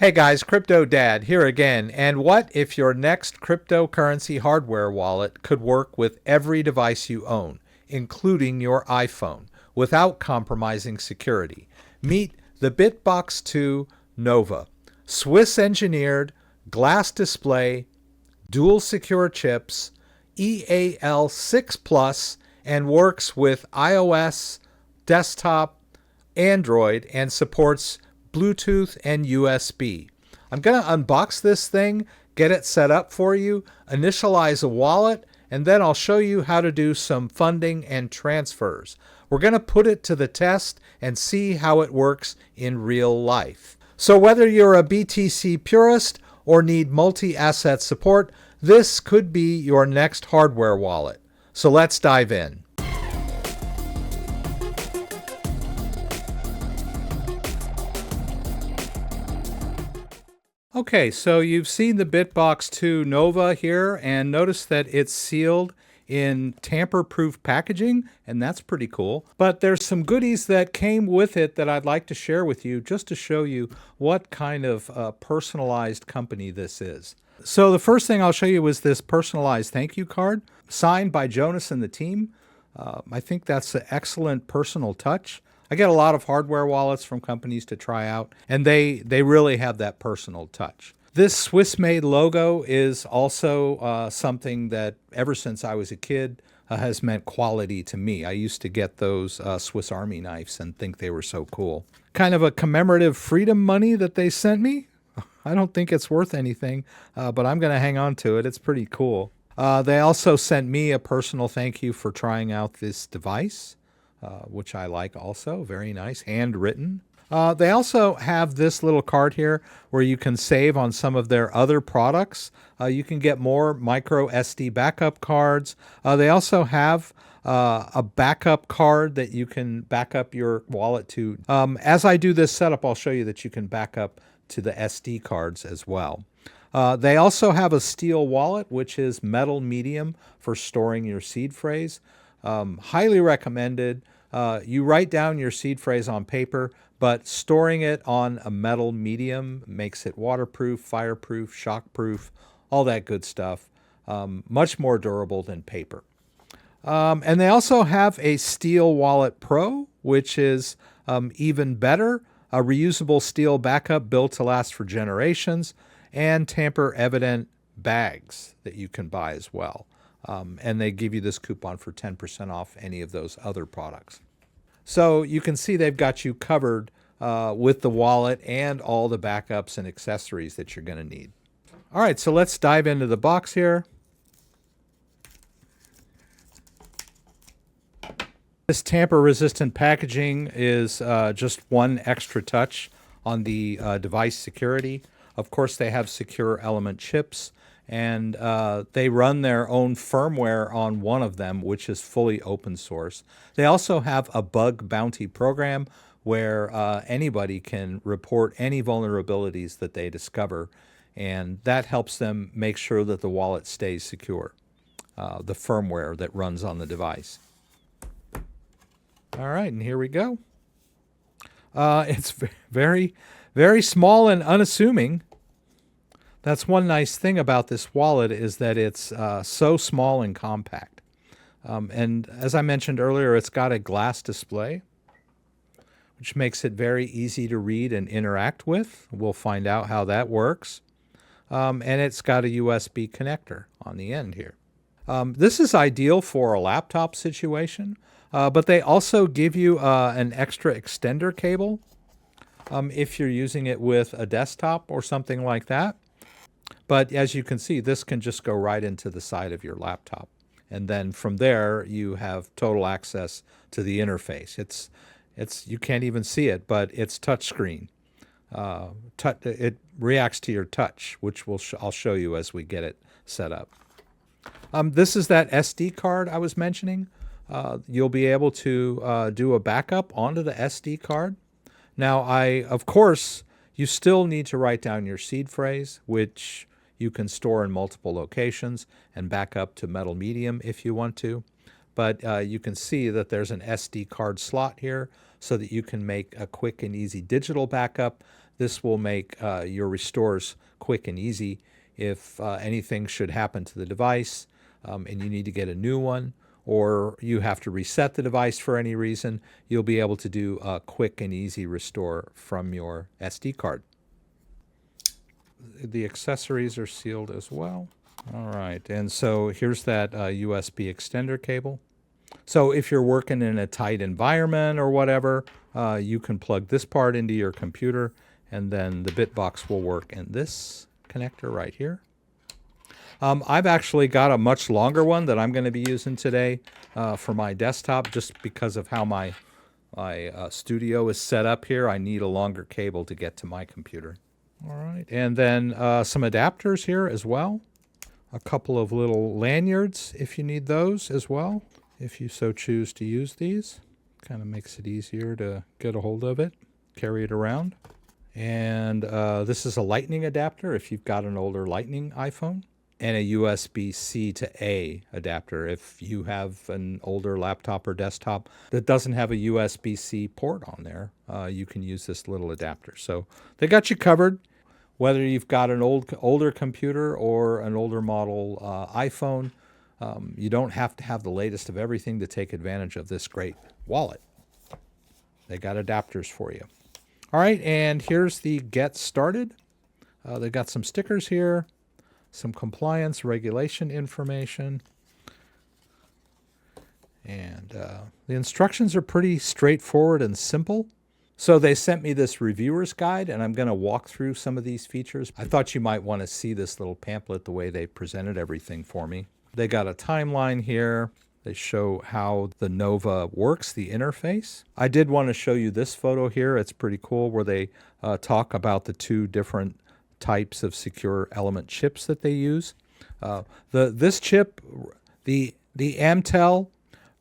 Hey guys, Crypto Dad here again. And what if your next cryptocurrency hardware wallet could work with every device you own, including your iPhone, without compromising security? Meet the BitBox02 Nova. Swiss engineered, glass display, dual secure chips, EAL6 Plus, and works with iOS, desktop, Android, and supports Bluetooth and USB. I'm going to unbox this thing, get it set up for you, initialize a wallet, and then I'll show you how to do some funding and transfers. We're going to put it to the test and see how it works in real life. So whether you're a BTC purist or need multi-asset support, this could be your next hardware wallet. So let's dive in. Okay, so you've seen the BitBox02 Nova here, and notice that it's sealed in tamper-proof packaging, and that's pretty cool. But there's some goodies that came with it that I'd like to share with you just to show you what kind of personalized company this is. So the first thing I'll show you is this personalized thank you card signed by Jonas and the team. I think that's an excellent personal touch. I get a lot of hardware wallets from companies to try out, and they really have that personal touch. This Swiss-made logo is also something that ever since I was a kid has meant quality to me. I used to get those Swiss Army knives and think they were so cool. Kind of a commemorative freedom money that they sent me. I don't think it's worth anything, but I'm going to hang on to it. It's pretty cool. They also sent me a personal thank you for trying out this device. Which I like also. Very nice, handwritten. They also have this little card here where you can save on some of their other products. You can get more microSD backup cards. They also have a backup card that you can back up your wallet to. As I do this setup, I'll show you that you can back up to the SD cards as well. They also have a steel wallet, which is metal medium for storing your seed phrase. Highly recommended. You write down your seed phrase on paper, but storing it on a metal medium makes it waterproof, fireproof, shockproof, all that good stuff. Much more durable than paper. And they also have a Steel Wallet Pro, which is even better. A reusable steel backup built to last for generations, and tamper-evident bags that you can buy as well. And they give you this coupon for 10% off any of those other products. So you can see they've got you covered with the wallet and all the backups and accessories that you're going to need. All right, so let's dive into the box here. This tamper-resistant packaging is just one extra touch on the device security. Of course, they have secure element chips, and they run their own firmware on one of them, which is fully open source. They also have a bug bounty program where anybody can report any vulnerabilities that they discover, and that helps them make sure that the wallet stays secure, the firmware that runs on the device. All right, and here we go. It's very, very small and unassuming. That's one nice thing about this wallet, is that it's so small and compact. And as I mentioned earlier, it's got a glass display, which makes it very easy to read and interact with. We'll find out how that works. And it's got a USB connector on the end here. This is ideal for a laptop situation, but they also give you an extra extender cable if you're using it with a desktop or something like that. But as you can see, this can just go right into the side of your laptop. And then from there, you have total access to the interface. You can't even see it, but it's touchscreen. It reacts to your touch, which I'll show you as we get it set up. This is that SD card I was mentioning. You'll be able to do a backup onto the SD card. Now, of course, you still need to write down your seed phrase, which you can store in multiple locations and back up to metal medium if you want to. But you can see that there's an SD card slot here so that you can make a quick and easy digital backup. This will make your restores quick and easy. If anything should happen to the device and you need to get a new one, or you have to reset the device for any reason, you'll be able to do a quick and easy restore from your SD card. The accessories are sealed as well. All right, and so here's that USB extender cable. So if you're working in a tight environment or whatever, you can plug this part into your computer, and then the BitBox will work in this connector right here. I've actually got a much longer one that I'm going to be using today for my desktop, just because of how my studio is set up here. I need a longer cable to get to my computer. All right, and then some adapters here as well. A couple of little lanyards if you need those as well, if you so choose to use these. Kind of makes it easier to get a hold of it, carry it around. And this is a lightning adapter if you've got an older lightning iPhone, and a USB-C to A adapter if you have an older laptop or desktop that doesn't have a USB-C port on there. You can use this little adapter. So they got you covered. Whether you've got an older computer or an older model iPhone, you don't have to have the latest of everything to take advantage of this great wallet. They got adapters for you. All right, and here's the Get Started. They've got some stickers here, some compliance regulation information, and the instructions are pretty straightforward and simple. So they sent me this reviewer's guide, and I'm going to walk through some of these features. I thought you might want to see this little pamphlet, the way they presented everything for me. They got a timeline here. They show how the Nova works, the interface. I did want to show you this photo here. It's pretty cool, where they talk about the two different types of secure element chips that they use. This chip, the Amtel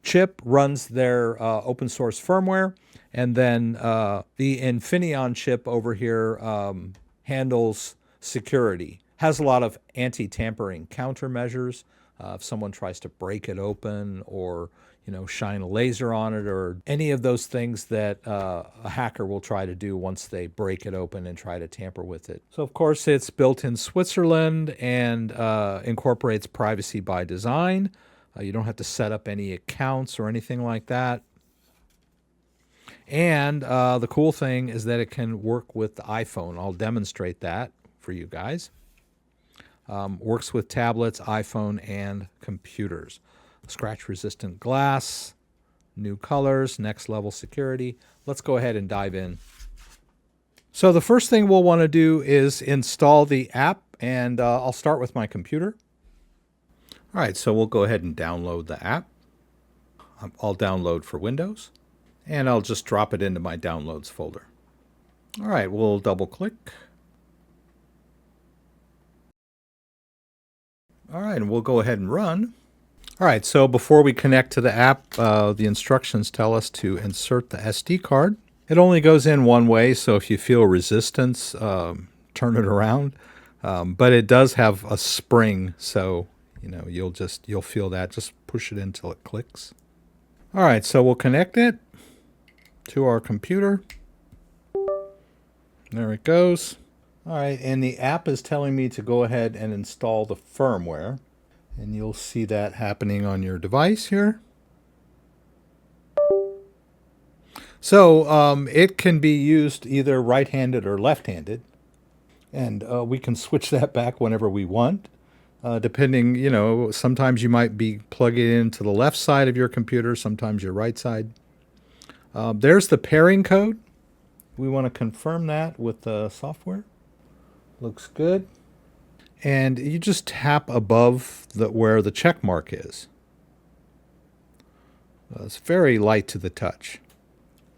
chip, runs their open source firmware. And then the Infineon chip over here handles security. Has a lot of anti-tampering countermeasures. If someone tries to break it open, or shine a laser on it, or any of those things that a hacker will try to do once they break it open and try to tamper with it. So of course it's built in Switzerland and incorporates privacy by design. You don't have to set up any accounts or anything like that. And the cool thing is that it can work with the iPhone. I'll demonstrate that for you guys. Works with tablets, iPhone, and computers. Scratch-resistant glass, new colors, next level security. Let's go ahead and dive in. So the first thing we'll want to do is install the app, and I'll start with my computer. All right, so we'll go ahead and download the app. I'll download for Windows. And I'll just drop it into my downloads folder. All right, we'll double click. All right, and we'll go ahead and run. All right, so before we connect to the app, the instructions tell us to insert the SD card. It only goes in one way, so if you feel resistance, turn it around. But it does have a spring, so you'll feel that. Just push it in until it clicks. All right, so we'll connect it to our computer. There it goes. All right, and the app is telling me to go ahead and install the firmware, and you'll see that happening on your device here. So it can be used either right-handed or left-handed, and we can switch that back whenever we want. Depending, sometimes you might be plugging it into the left side of your computer, sometimes your right side. There's the pairing code. We want to confirm that with the software. Looks good. And you just tap above where the check mark is. It's very light to the touch.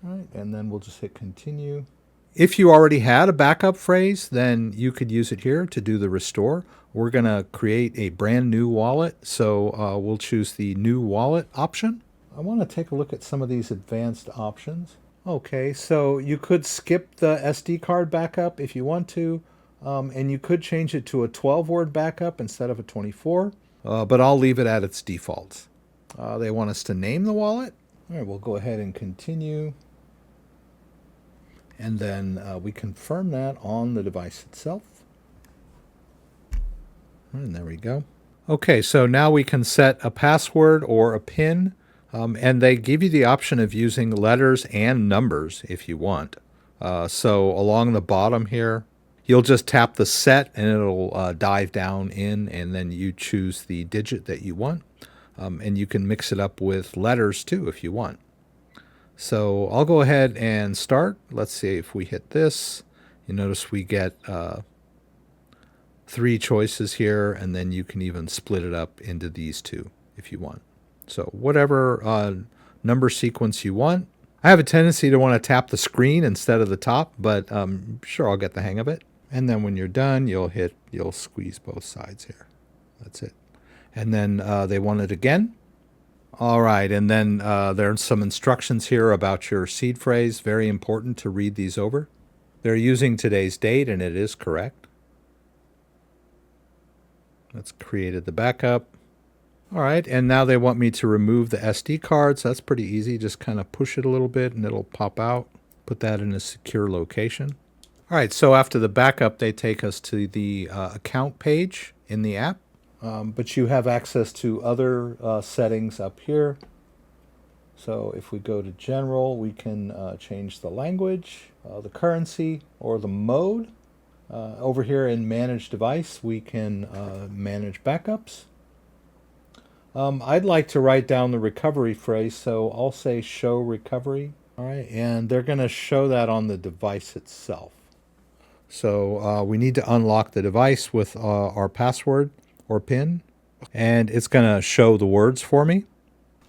All right, and then we'll just hit continue. If you already had a backup phrase, then you could use it here to do the restore. We're going to create a brand new wallet, so we'll choose the new wallet option. I want to take a look at some of these advanced options. Okay, so you could skip the SD card backup if you want to, and you could change it to a 12-word backup instead of a 24, but I'll leave it at its defaults. They want us to name the wallet. All right, we'll go ahead and continue. And then we confirm that on the device itself. And there we go. Okay, so now we can set a password or a PIN, and they give you the option of using letters and numbers if you want. So along the bottom here, you'll just tap the set and it'll dive down in, and then you choose the digit that you want. And you can mix it up with letters too if you want. So I'll go ahead and start. Let's see if we hit this. You notice we get 3 choices here, and then you can even split it up into these 2 if you want. So whatever number sequence you want. I have a tendency to want to tap the screen instead of the top, but sure, I'll get the hang of it. And then when you're done, you'll squeeze both sides here. That's it. And then they want it again. All right, and then there's some instructions here about your seed phrase. Very important to read these over. They're using today's date, and it is correct. That's created the backup. All right, and now they want me to remove the SD cards. That's pretty easy. Just kind of push it a little bit, and it'll pop out. Put that in a secure location. All right, so after the backup, they take us to the account page in the app. But you have access to other settings up here. So if we go to General, we can change the language, the currency, or the mode. Over here in Manage Device, we can manage backups. I'd like to write down the recovery phrase, so I'll say Show Recovery. All right, and they're going to show that on the device itself. So we need to unlock the device with our password or PIN, and it's going to show the words for me.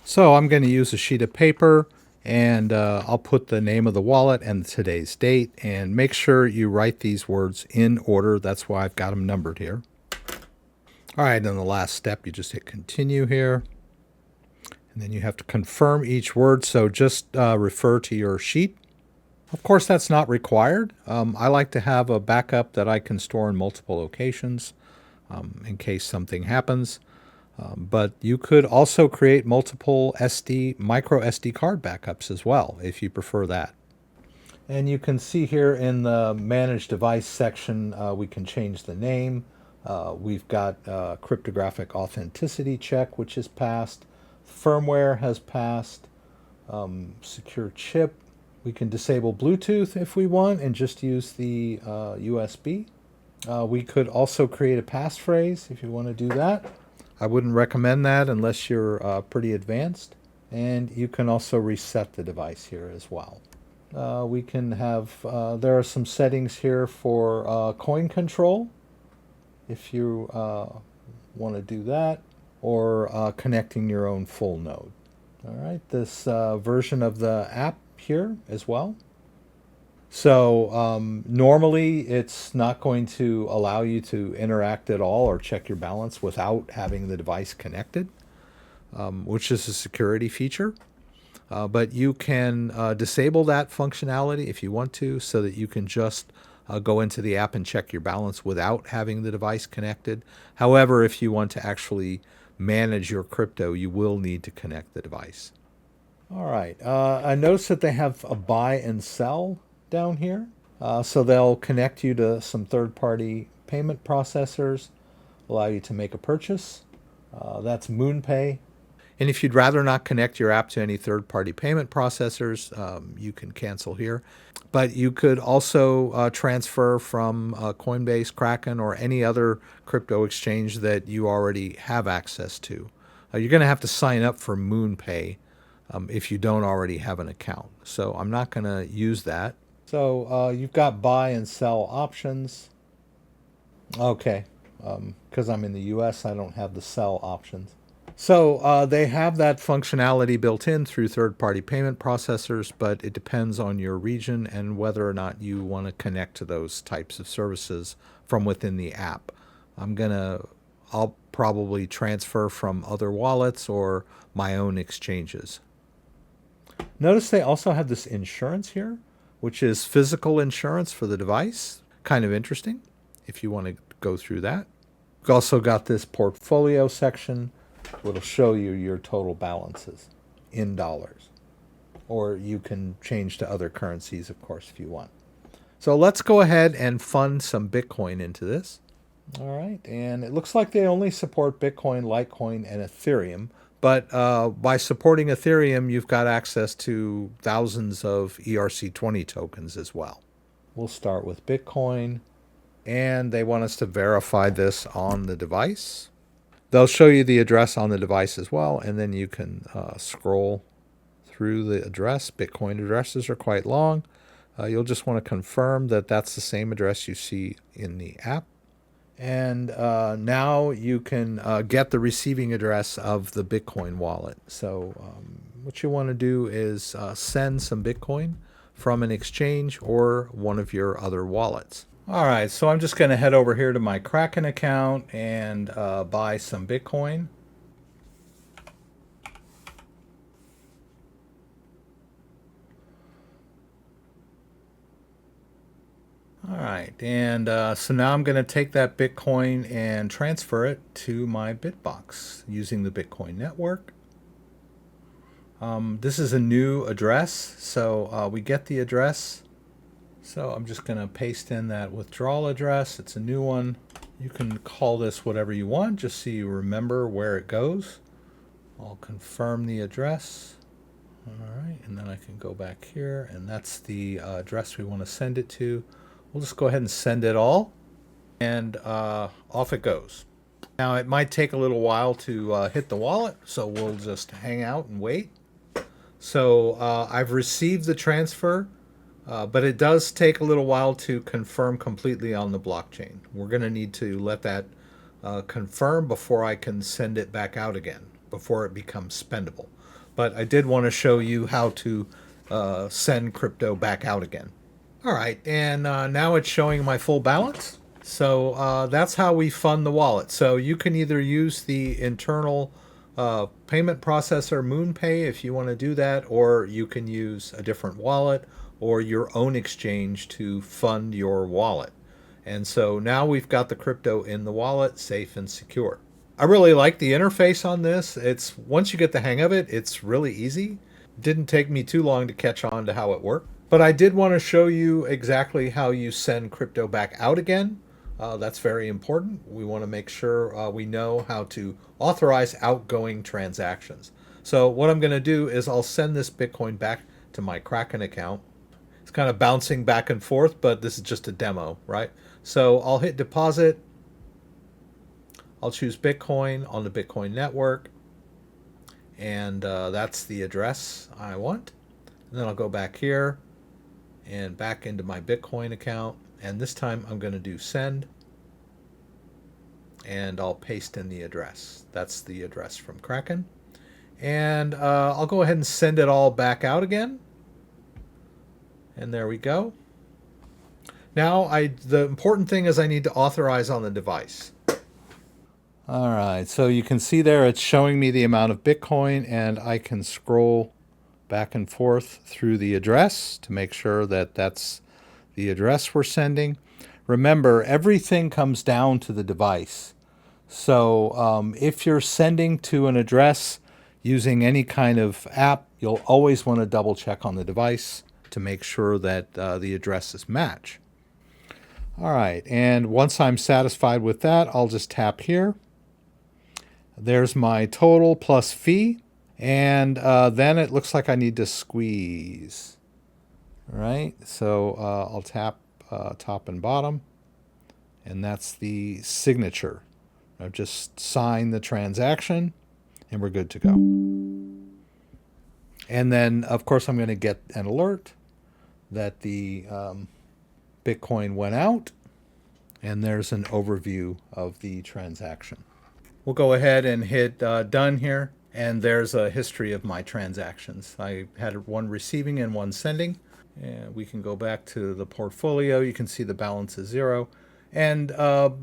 So I'm going to use a sheet of paper, and I'll put the name of the wallet and today's date, and make sure you write these words in order. That's why I've got them numbered here. All right, and the last step, you just hit continue here, and then you have to confirm each word, so just refer to your sheet. Of course, that's not required. I like to have a backup that I can store in multiple locations in case something happens. But you could also create multiple micro SD card backups as well, if you prefer that. And you can see here in the Manage Device section, we can change the name. We've got cryptographic authenticity check, which is passed. Firmware has passed. Secure chip. We can disable Bluetooth if we want and just use the USB. We could also create a passphrase if you want to do that. I wouldn't recommend that unless you're pretty advanced. And you can also reset the device here as well. We can have, there are some settings here for coin control if you want to do that, or connecting your own full node. All right, this version of the app here as well. So normally it's not going to allow you to interact at all or check your balance without having the device connected, which is a security feature. But you can disable that functionality if you want to, so that you can just go into the app and check your balance without having the device connected. However, if you want to actually manage your crypto, you will need to connect the device. All right, I noticed that they have a buy and sell down here. So they'll connect you to some third-party payment processors, allow you to make a purchase. That's MoonPay. And if you'd rather not connect your app to any third-party payment processors, you can cancel here. But you could also transfer from Coinbase, Kraken, or any other crypto exchange that you already have access to. You're going to have to sign up for MoonPay if you don't already have an account. So I'm not going to use that. So you've got buy and sell options. Okay, because I'm in the US, I don't have the sell options. So they have that functionality built in through third-party payment processors, but it depends on your region and whether or not you want to connect to those types of services from within the app. I'll probably transfer from other wallets or my own exchanges. Notice they also have this insurance here, which is physical insurance for the device. Kind of interesting if you want to go through that. We've also got this portfolio section, which will show you your total balances in dollars. Or you can change to other currencies, of course, if you want. So let's go ahead and fund some Bitcoin into this. All right, and it looks like they only support Bitcoin, Litecoin, and Ethereum. But by supporting Ethereum, you've got access to thousands of ERC20 tokens as well. We'll start with Bitcoin, and they want us to verify this on the device. They'll show you the address on the device as well, and then you can scroll through the address. Bitcoin addresses are quite long. You'll just want to confirm that that's the same address you see in the app. And now you can get the receiving address of the Bitcoin wallet. So what you want to do is send some Bitcoin from an exchange or one of your other wallets. All right, so I'm just going to head over here to my Kraken account and buy some Bitcoin. All right, and so now I'm going to take that Bitcoin and transfer it to my BitBox using the Bitcoin network. This is a new address, so we get the address. So I'm just going to paste in that withdrawal address. It's a new one. You can call this whatever you want, just so you remember where it goes. I'll confirm the address. All right, and then I can go back here, and that's the address we want to send it to. We'll just go ahead and send it all, and off it goes. Now, it might take a little while to hit the wallet, so we'll just hang out and wait. So I've received the transfer, but it does take a little while to confirm completely on the blockchain. We're going to need to let that confirm before I can send it back out again, before it becomes spendable. But I did want to show you how to send crypto back out again. All right, and now it's showing my full balance. So that's how we fund the wallet. So you can either use the internal payment processor MoonPay if you want to do that, or you can use a different wallet or your own exchange to fund your wallet. And so now we've got the crypto in the wallet, safe and secure. I really like the interface on this. It's once you get the hang of it, it's really easy. Didn't take me too long to catch on to how it worked. But I did want to show you exactly how you send crypto back out again. That's very important. We want to make sure we know how to authorize outgoing transactions. So what I'm going to do is I'll send this Bitcoin back to my Kraken account. It's kind of bouncing back and forth, but this is just a demo, right? So I'll hit deposit. I'll choose Bitcoin on the Bitcoin network. And that's the address I want. And then I'll go back here and back into my Bitcoin account. And this time I'm going to do send. And I'll paste in the address. That's the address from Kraken. And I'll go ahead and send it all back out again. And there we go. Now the important thing is I need to authorize on the device. All right, so you can see there it's showing me the amount of Bitcoin, and I can scroll back and forth through the address to make sure that that's the address we're sending. Remember, everything comes down to the device. So if you're sending to an address using any kind of app, you'll always want to double check on the device to make sure that the addresses match. All right, and once I'm satisfied with that, I'll just tap here. There's my total plus fee, and then it looks like I need to squeeze. All right, so I'll tap top and bottom, and that's the signature. I've just signed the transaction, and we're good to go. And then, of course, I'm going to get an alert that the Bitcoin went out, and there's an overview of the transaction. We'll go ahead and hit done here, and there's a history of my transactions. I had one receiving and one sending. And we can go back to the portfolio. You can see the balance is 0. And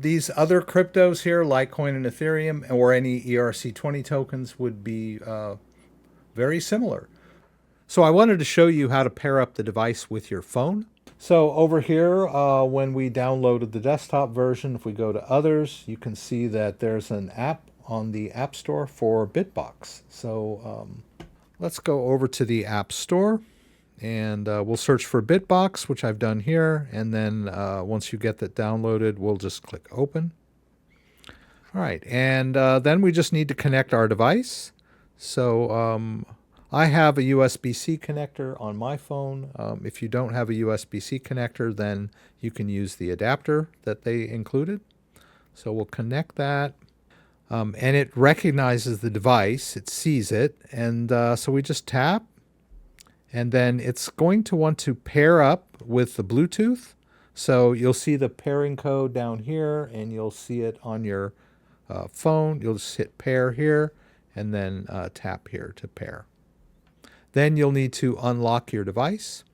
these other cryptos here, Litecoin and Ethereum, or any ERC20 tokens would be very similar. So I wanted to show you how to pair up the device with your phone. So over here, when we downloaded the desktop version, if we go to others, you can see that there's an app on the App Store for BitBox. So let's go over to the App Store. And we'll search for BitBox, which I've done here. And then once you get that downloaded, we'll just click open. All right, and then we just need to connect our device. So I have a USB-C connector on my phone. If you don't have a USB-C connector, then you can use the adapter that they included. So we'll connect that. And it recognizes the device. It sees it. And so we just tap. And then it's going to want to pair up with the Bluetooth. So you'll see the pairing code down here, and you'll see it on your phone. You'll just hit pair here, and then tap here to pair. Then you'll need to unlock your device.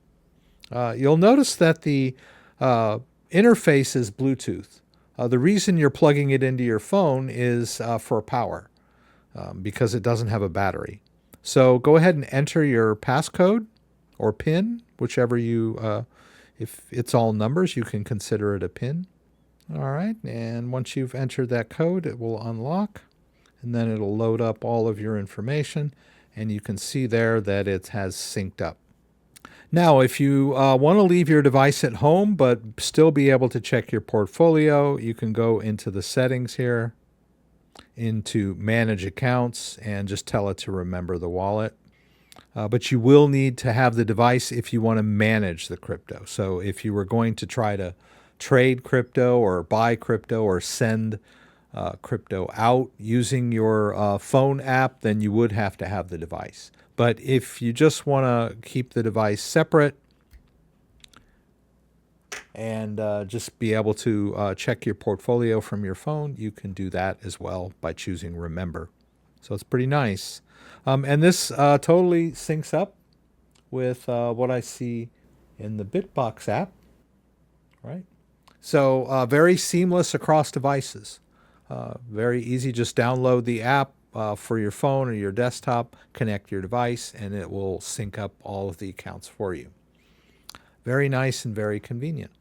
You'll notice that the interface is Bluetooth. The reason you're plugging it into your phone is for power, because it doesn't have a battery. So go ahead and enter your passcode or PIN, whichever you, if it's all numbers, you can consider it a PIN. All right, and once you've entered that code, it will unlock, and then it'll load up all of your information, and you can see there that it has synced up. Now, if you want to leave your device at home but still be able to check your portfolio, you can go into the settings here, into manage accounts, and just tell it to remember the wallet. But you will need to have the device if you want to manage the crypto. So if you were going to try to trade crypto or buy crypto or send crypto out using your phone app, then you would have to have the device. But if you just want to keep the device separate and just be able to check your portfolio from your phone, you can do that as well by choosing Remember. So it's pretty nice. And this totally syncs up with what I see in the BitBox app, right? So very seamless across devices. Very easy. Just download the app for your phone or your desktop, connect your device, and it will sync up all of the accounts for you. Very nice and very convenient.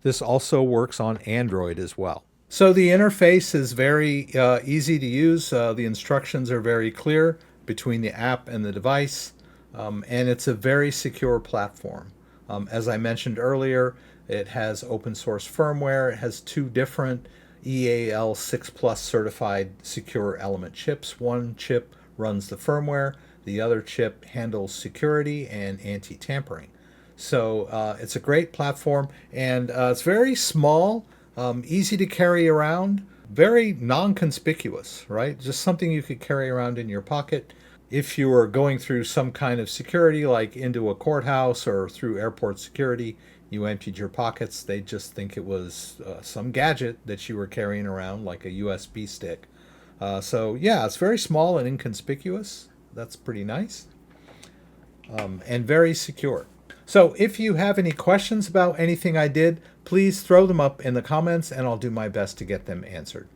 This also works on Android as well. So the interface is very easy to use. The instructions are very clear between the app and the device, and it's a very secure platform. As I mentioned earlier, it has open source firmware. It has 2 different EAL6 Plus certified secure element chips. One chip runs the firmware. The other chip handles security and anti-tampering. So it's a great platform, and it's very small, easy to carry around, very non-conspicuous, right? Just something you could carry around in your pocket. If you were going through some kind of security, like into a courthouse or through airport security, you emptied your pockets, they'd just think it was some gadget that you were carrying around, like a USB stick. So yeah, it's very small and inconspicuous. That's pretty nice. And very secure. So if you have any questions about anything I did, please throw them up in the comments and I'll do my best to get them answered.